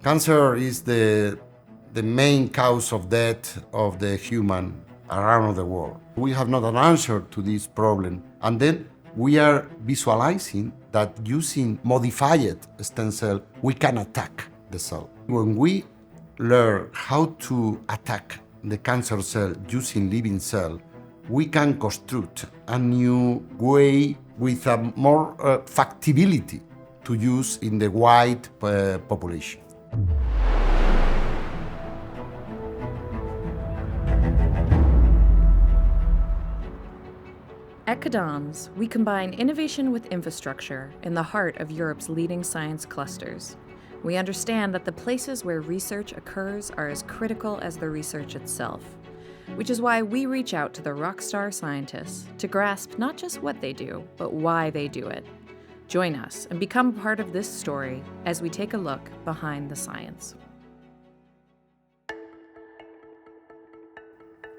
Cancer is the main cause of death of the human around the world. We have not an answer to this problem. And then we are visualizing that using modified stem cell, we can attack the cell. When we learn how to attack the cancer cell using living cell, we can construct a new way with a more factibility to use in the wide population. At Cadans, we combine innovation with infrastructure in the heart of Europe's leading science clusters. We understand that the places where research occurs are as critical as the research itself, which is why we reach out to the rockstar scientists to grasp not just what they do, but why they do it. Join us and become a part of this story as we take a look behind the science.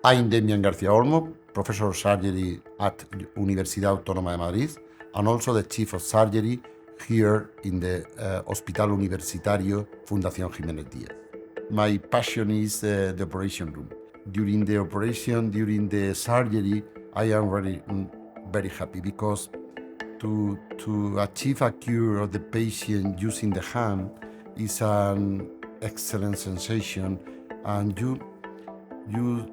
I'm Damián Garcia-Olmo, Professor of Surgery at Universidad Autónoma de Madrid, and also the Chief of Surgery here in the Hospital Universitario Fundación Jiménez Díaz. My passion is the operation room. During the operation, during the surgery, I am very happy because to achieve a cure of the patient using the hand is an excellent sensation, and you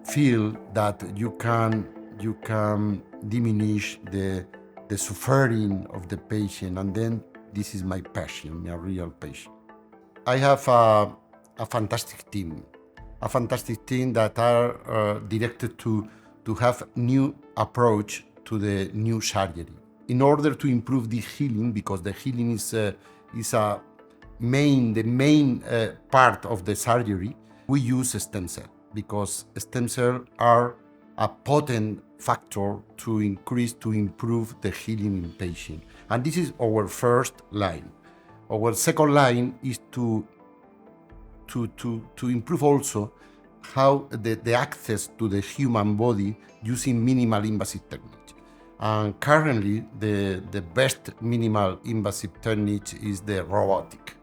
feel that you can diminish the suffering of the patient, and then this is my passion, my real passion. I have a fantastic team that are directed to have new approach to the new surgery in order to improve the healing, because the healing is the main part of the surgery. We use stem cell because stem cells are a potent factor to improve the healing in patient. And this is our first line. Our second line is to improve also how the access to the human body using minimal invasive technique. And currently, the best minimal invasive technique is the robotic.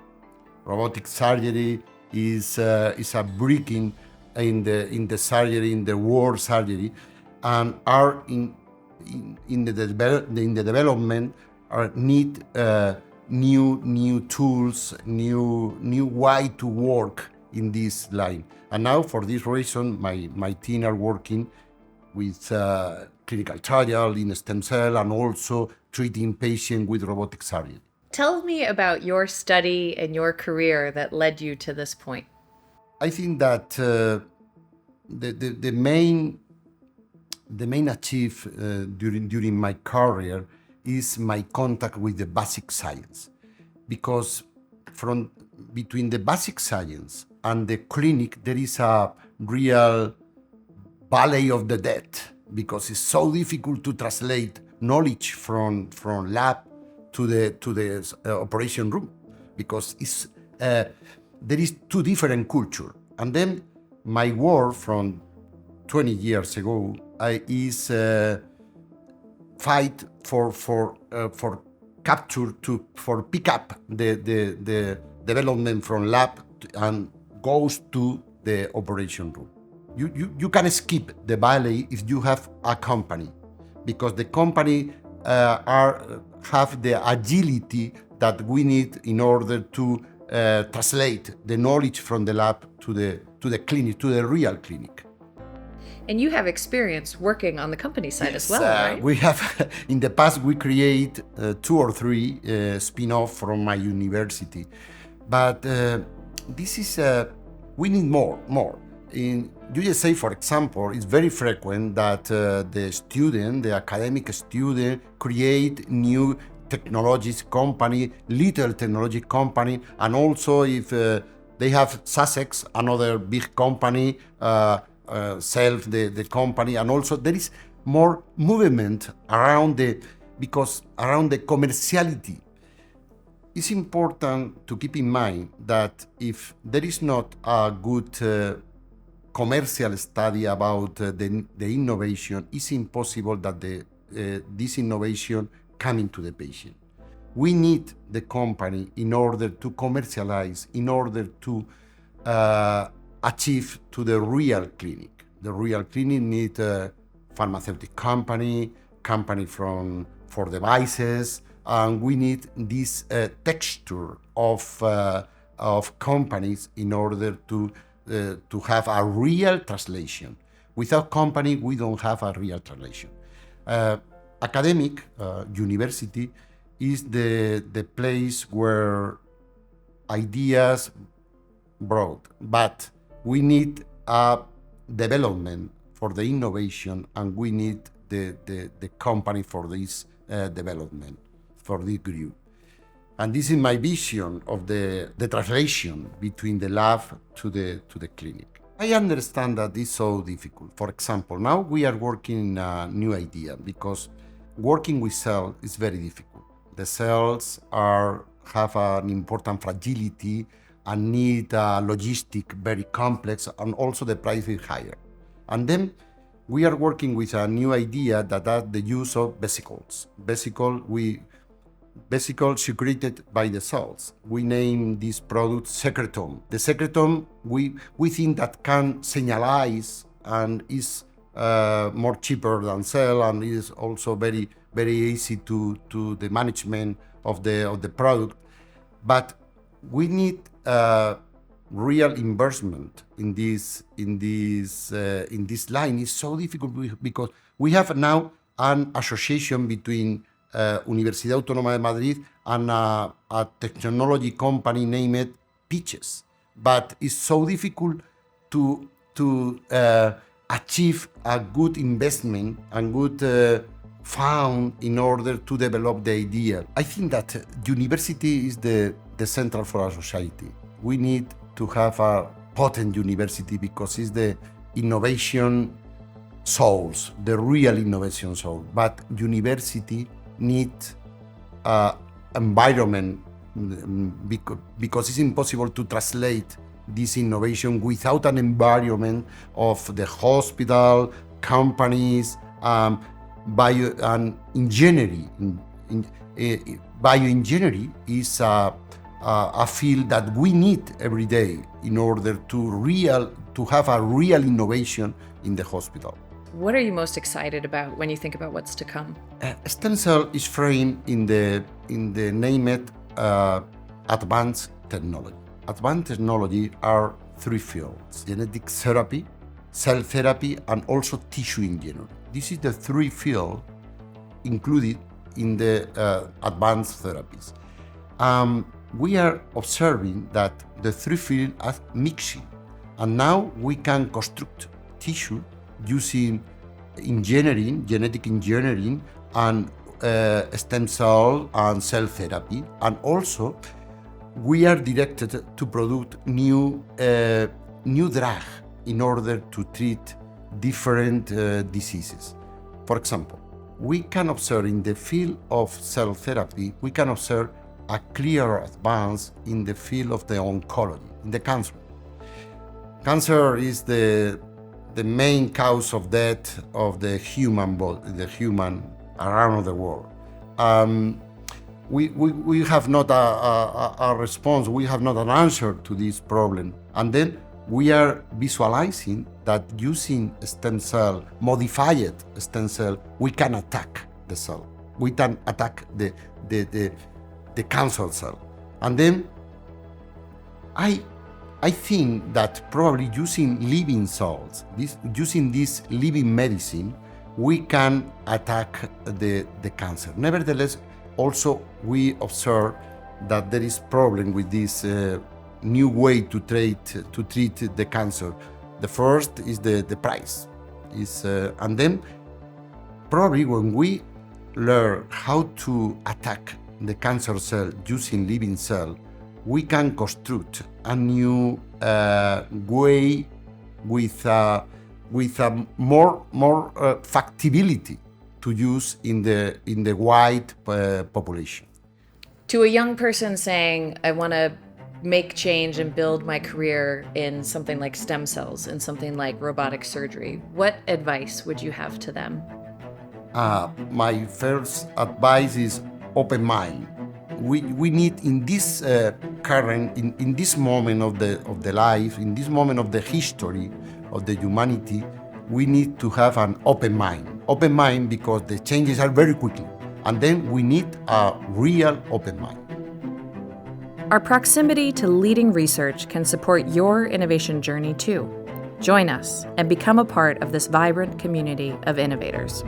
Robotic surgery is a breaking in the surgery, in the world surgery, and are in the development need new tools, new way to work in this line. And now, for this reason, my team are working with clinical trial in stem cell and also treating patients with robotic surgery. Tell me about your study and your career that led you to this point. I think that the main achieve during my career is my contact with the basic science, because between the basic science and the clinic there is a real valley of the dead, because it's so difficult to translate knowledge from lab to the operation room, because it's there is two different culture. And then my work from 20 years ago is fight for capture for pick up the development from lab and goes to the operation room. You can skip the valley if you have a company, because the company have the agility that we need in order to translate the knowledge from the lab to the clinic, to the real clinic. And you have experience working on the company side as well, right? We have, in the past, we create 2 or 3 spin-off from my university. But this is, we need more. In USA, for example, it's very frequent that the academic student, create new technologies company, little technology company, and also if they have Sussex, another big company, sell the company, and also there is more movement around the commerciality. It's important to keep in mind that if there is not a good commercial study about the innovation, it's impossible that this innovation come into the patient. we need the company in order to commercialize, in order to achieve to the real clinic. The real clinic need a pharmaceutical company for devices, and we need this texture of companies in order to have a real translation. Without company, we don't have a real translation. Academic university is the place where ideas brought, but we need a development for the innovation, and we need the company for this development, for this group. And this is my vision of the translation between the lab to the clinic. I understand that it's so difficult. For example, now we are working a new idea, because working with cells is very difficult. The cells have an important fragility and need logistic very complex, and also the price is higher. And then we are working with a new idea that the use of vesicles. Vesicles secreted by the cells. We name this product secretome. The secretome, we think that can signalize and is more cheaper than cell, and is also very easy to the management of the product. But we need real investment in this line. Is so difficult because we have now an association between Universidad Autónoma de Madrid and a technology company named Pitches. But it's so difficult to achieve a good investment and good fund in order to develop the idea. I think that university is the central for our society. We need to have a potent university because it's the innovation souls, the real innovation soul. But university need environment, because it's impossible to translate this innovation without an environment of the hospital, companies, bio and engineering. Bioengineering is a field that we need every day in order to have a real innovation in the hospital. What are you most excited about when you think about what's to come? Stem cell is framed in the named advanced technology. Advanced technology are three fields: genetic therapy, cell therapy, and also tissue engineering. This is the three fields included in the advanced therapies. We are observing that the three fields are mixing, and now we can construct tissue using engineering, genetic engineering, and stem cell and cell therapy. And also, we are directed to produce new drug in order to treat different diseases. For example, we can observe in the field of cell therapy, we can observe a clear advance in the field of the oncology, in the cancer. Cancer is the main cause of death of the human body, the human around the world. We have not a response, we have not an answer to this problem. And then we are visualizing that using stem cell, modified stem cell, we can attack the cell. We can attack the cancer cell. And then I think that probably using living cells, using this living medicine, we can attack the cancer. Nevertheless, also we observe that there is problem with this new way to treat the cancer. The first is the price, and then probably when we learn how to attack the cancer cell using living cell, we can construct a new way with a more factibility to use in the wide population. To a young person saying, I want to make change and build my career in something like stem cells, in something like robotic surgery, what advice would you have to them? My first advice is open mind. we need in this current, in this moment of the life, in this moment of the history of the humanity, we need to have an open mind. Open mind because the changes are very quickly. And then we need a real open mind. Our proximity to leading research can support your innovation journey too. Join us and become a part of this vibrant community of innovators.